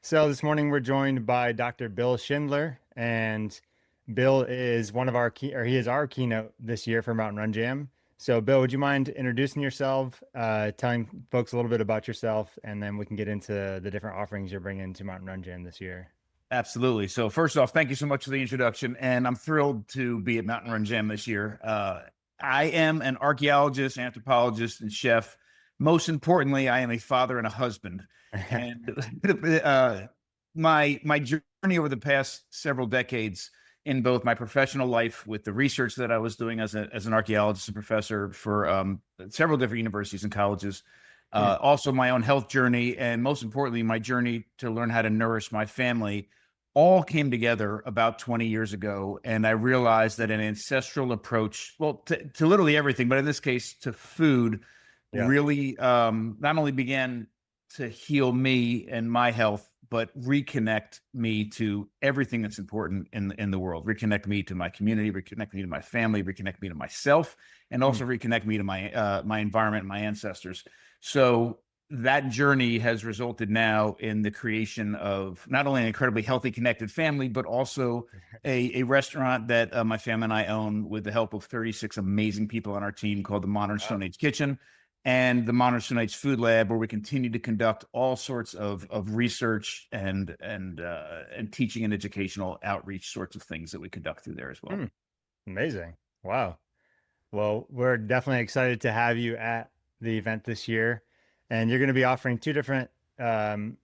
So this morning we're joined by Dr. Bill Schindler, and Bill is one of our he is our keynote this year for Mountain Run Jam. So Bill, would you mind introducing yourself, telling folks a little bit about yourself, and then we can get into the different offerings you're bringing to Mountain Run Jam this year. Absolutely. So first off, thank you so much for the introduction, and I'm thrilled to be at Mountain Run Jam this year. I am an archaeologist, anthropologist, and chef. Most importantly, I am a father and a husband. And my journey over the past several decades in both my professional life with the research that I was doing as an archaeologist and professor for several different universities and colleges, also my own health journey, and most importantly, my journey to learn how to nourish my family all came together about 20 years ago. And I realized that an ancestral approach, well, to literally everything, but in this case, to food, Yeah. really not only began to heal me and my health, but reconnect me to everything that's important in the world. Reconnect me to my community, reconnect me to my family, reconnect me to myself, and Mm. also reconnect me to my environment, my ancestors. So that journey has resulted now in the creation of not only an incredibly healthy, connected family, but also a restaurant that my family and I own with the help of 36 amazing people on our team called the Modern Wow. Stone Age Kitchen and the Modern Stone Age Food Lab, where we continue to conduct all sorts of research and teaching and educational outreach sorts of things that we conduct through there as well. Mm. Amazing. Wow. Well, we're definitely excited to have you at the event this year, and you're going to be offering two different um,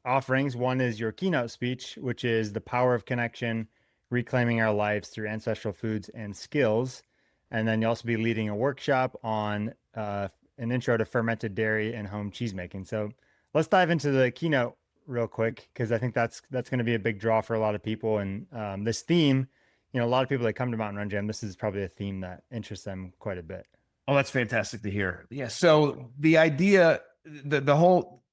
offerings. One is your keynote speech, which is the power of connection, reclaiming our lives through ancestral foods and skills. And then you'll also be leading a workshop on an intro to fermented dairy and home cheesemaking. So let's dive into the keynote real quick, because I think that's going to be a big draw for a lot of people. And this theme, a lot of people that come to Mountain Run Jam, this is probably a theme that interests them quite a bit. Oh, that's fantastic to hear. Yeah. So the idea, the whole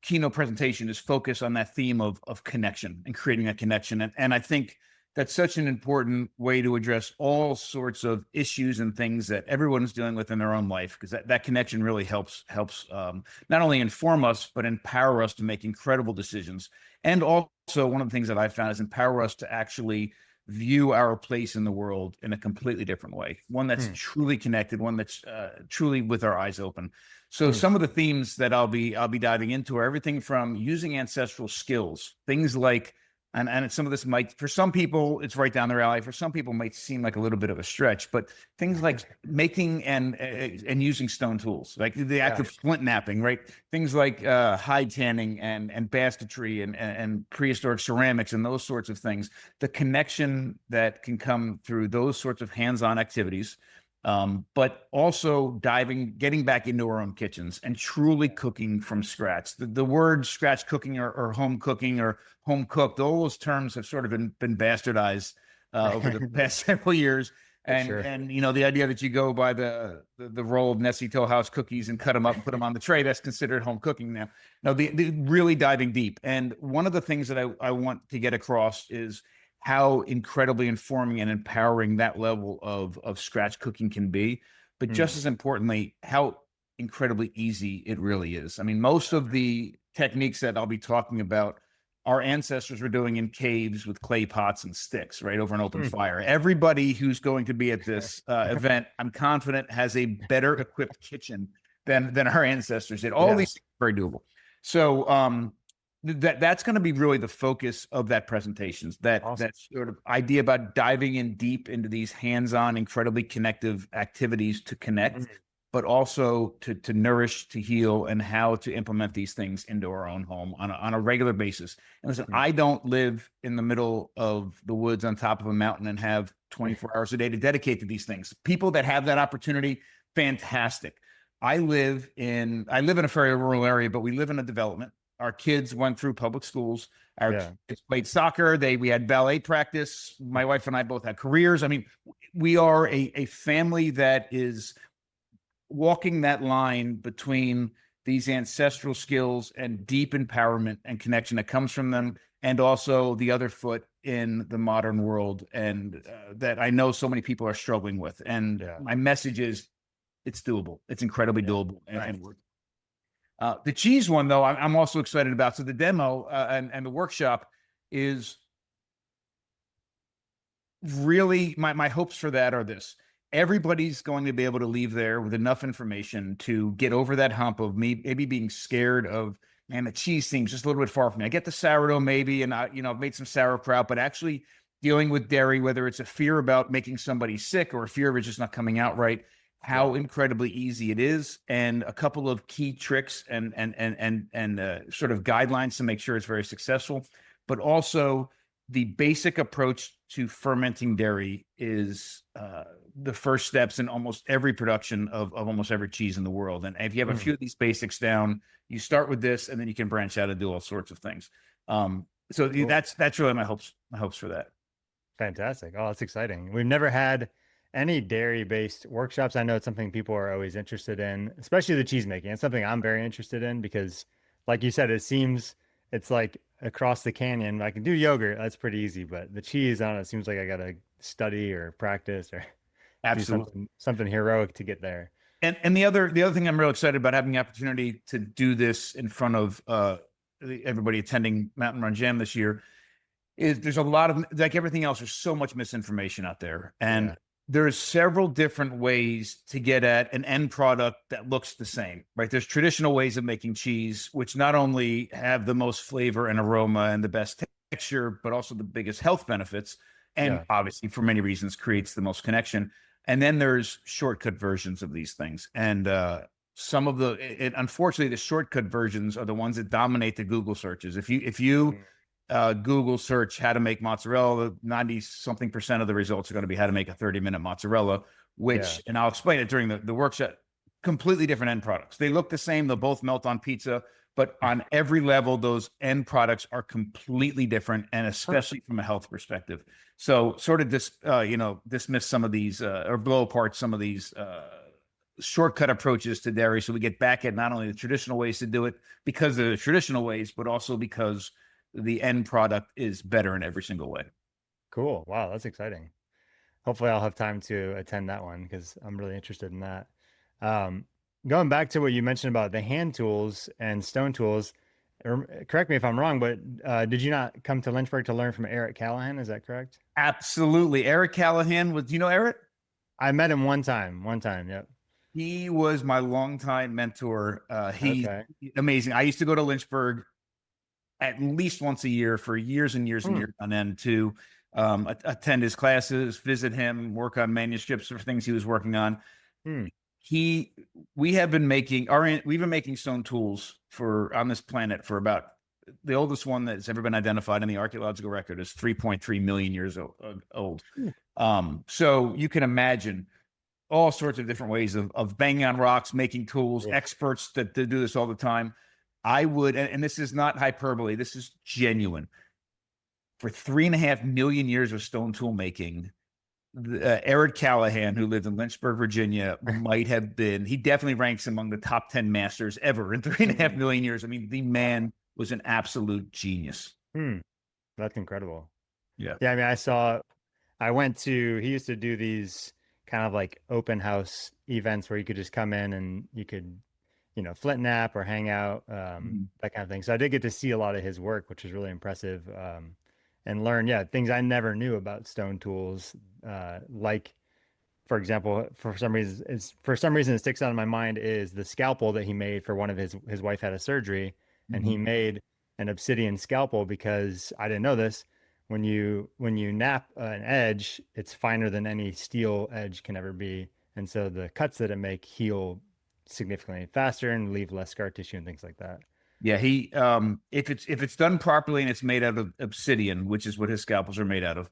keynote presentation is focused on that theme of connection and creating a connection. And I think that's such an important way to address all sorts of issues and things that everyone is dealing with in their own life, because that connection really helps not only inform us, but empower us to make incredible decisions. And also one of the things that I found is empower us to actually view our place in the world in a completely different way, one that's Hmm. truly connected, one that's truly with our eyes open. So Hmm. some of the themes that I'll be diving into are everything from using ancestral skills, things like, and some of this might, for some people, it's right down their alley. For some people, it might seem like a little bit of a stretch, but things like making and using stone tools, like the act Yeah. of flint knapping, right? Things like hide tanning and basketry and prehistoric ceramics and those sorts of things. The connection that can come through those sorts of hands-on activities, but also getting back into our own kitchens and truly cooking from scratch. The word scratch cooking or home cooking or home cooked, all those terms have sort of been bastardized over the past several years. For And sure. and the idea that you go by the roll of Nestle Toll House cookies and cut them up and put them on the tray, that's considered home cooking now. No, the really diving deep. And one of the things that I want to get across is how incredibly informing and empowering that level of scratch cooking can be, but Hmm. just as importantly, how incredibly easy it really is. I mean, most of the techniques that I'll be talking about, our ancestors were doing in caves with clay pots and sticks, right over an open Hmm. fire. Everybody who's going to be at this event, I'm confident, has a better equipped kitchen than our ancestors did. All these Yes. things are very doable. So that's going to be really the focus of that presentations, Awesome. that sort of idea about diving in deep into these hands-on, incredibly connective activities to connect, Mhm. but also to nourish, to heal, and how to implement these things into our own home on a regular basis. And listen, Hmm. I don't live in the middle of the woods on top of a mountain and have 24 hours a day to dedicate to these things. People that have that opportunity, fantastic. I live in a very rural area, but we live in a development. Our kids went through public schools. Our Yeah. kids played soccer. We had ballet practice. My wife and I both had careers. I mean, we are a family that is walking that line between these ancestral skills and deep empowerment and connection that comes from them, and also the other foot in the modern world, and that I know so many people are struggling with. And Yeah. my message is, it's doable. It's incredibly Yeah. doable, and Nice. work. The cheese one, though, I'm also excited about. So the demo and the workshop is really my hopes for that are this. Everybody's going to be able to leave there with enough information to get over that hump of me maybe being scared of, man, the cheese seems just a little bit far from me. I get the sourdough maybe, and I've made some sauerkraut, but actually dealing with dairy, whether it's a fear about making somebody sick or a fear of it just not coming out right, how incredibly easy it is, and a couple of key tricks and sort of guidelines to make sure it's very successful, but also the basic approach to fermenting dairy is the first steps in almost every production of almost every cheese in the world. And if you have a few of these basics down, you start with this, and then you can branch out and do all sorts of things. So Cool. that's really my hopes for that. Fantastic. Oh, that's exciting. We've never had any dairy-based workshops. I know it's something people are always interested in, especially the cheese making. It's something I'm very interested in because, like you said, it seems it's like across the canyon. I can do yogurt, that's pretty easy, but the cheese, I don't know, it seems like I gotta study or practice or do Absolutely. something heroic to get there. And the other thing I'm real excited about having the opportunity to do this in front of everybody attending Mountain Run Jam this year is there's a lot of, like everything else, there's so much misinformation out there. And Yeah. there's several different ways to get at an end product that looks the same, right? There's traditional ways of making cheese, which not only have the most flavor and aroma and the best texture, but also the biggest health benefits. And Yeah. obviously, for many reasons, creates the most connection. And then there's shortcut versions of these things. And some of unfortunately, the shortcut versions are the ones that dominate the Google searches. If you Google search how to make mozzarella, 90 something percent of the results are going to be how to make a 30-minute mozzarella, which, and I'll explain it during the workshop, completely different end products. They look the same. They'll both melt on pizza, but on every level, those end products are completely different, and especially from a health perspective. So sort of dismiss some of these or blow apart some of these shortcut approaches to dairy. So we get back at not only the traditional ways to do it because of the traditional ways, but also because the end product is better in every single way. Cool. Wow, that's exciting. Hopefully I'll have time to attend that one because I'm really interested in that. Um, Going back to what you mentioned about the hand tools and stone tools, correct me if I'm wrong, but did you not come to Lynchburg to learn from Eric Callahan? Is that correct? Absolutely. Eric Callahan do you know Eric? I met him one time. One time. Yep. He was my longtime mentor. He's Okay. amazing. I used to go to Lynchburg at least once a year for years and years and years on end to attend his classes, visit him, work on manuscripts or things he was working on. Hmm. We've been making stone tools on this planet for about, the oldest one that's ever been identified in the archaeological record is 3.3 million years old. So you can imagine all sorts of different ways of banging on rocks, making tools, experts that do this all the time. I would, and this is not hyperbole, this is genuine. For 3.5 million years of stone tool making, Eric Callahan, who lived in Lynchburg, Virginia, he definitely ranks among the top 10 masters ever in 3.5 million years. I mean, the man was an absolute genius. That's incredible. Yeah. Yeah. I mean, he used to do these kind of like open house events where you could just come in and you could, flint nap or hang out, that kind of thing. So I did get to see a lot of his work, which was really impressive, and learn, things I never knew about stone tools. Like, for example, for some reason it sticks out in my mind is the scalpel that he made for one of his wife had a surgery, and he made an obsidian scalpel because I didn't know this. When you nap an edge, it's finer than any steel edge can ever be, and so the cuts that it make heal significantly faster and leave less scar tissue and things like that. Yeah, if it's done properly and it's made out of obsidian, which is what his scalpels are made out of,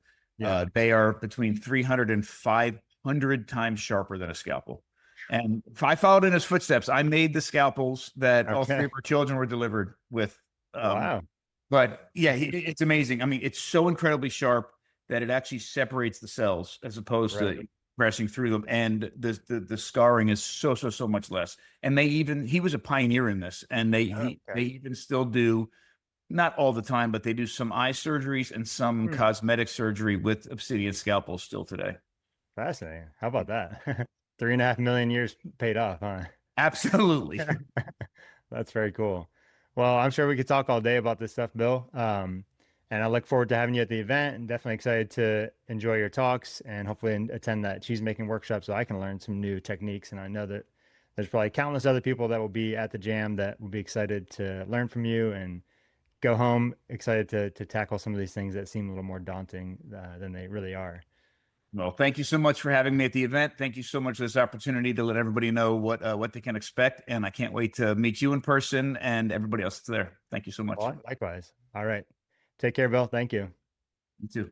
they are between 300 and 500 times sharper than a scalpel. And if I followed in his footsteps, I made the scalpels that all three of our children were delivered with. Wow. But yeah, it's amazing. I mean, it's so incredibly sharp that it actually separates the cells as opposed to pressing through them, and the scarring is so much less. And he was a pioneer in this, and they even still do, not all the time, but they do some eye surgeries and some cosmetic surgery with obsidian scalpels still today. Fascinating. How about that? 3.5 million years paid off, huh? Absolutely. That's very cool. Well, I'm sure we could talk all day about this stuff, Bill. And I look forward to having you at the event and definitely excited to enjoy your talks and hopefully attend that cheese making workshop so I can learn some new techniques. And I know that there's probably countless other people that will be at the jam that will be excited to learn from you and go home excited to tackle some of these things that seem a little more daunting than they really are. Well, thank you so much for having me at the event. Thank you so much for this opportunity to let everybody know what they can expect. And I can't wait to meet you in person and everybody else that's there. Thank you so much. Well, likewise. All right. Take care, Bill. Thank you. You too.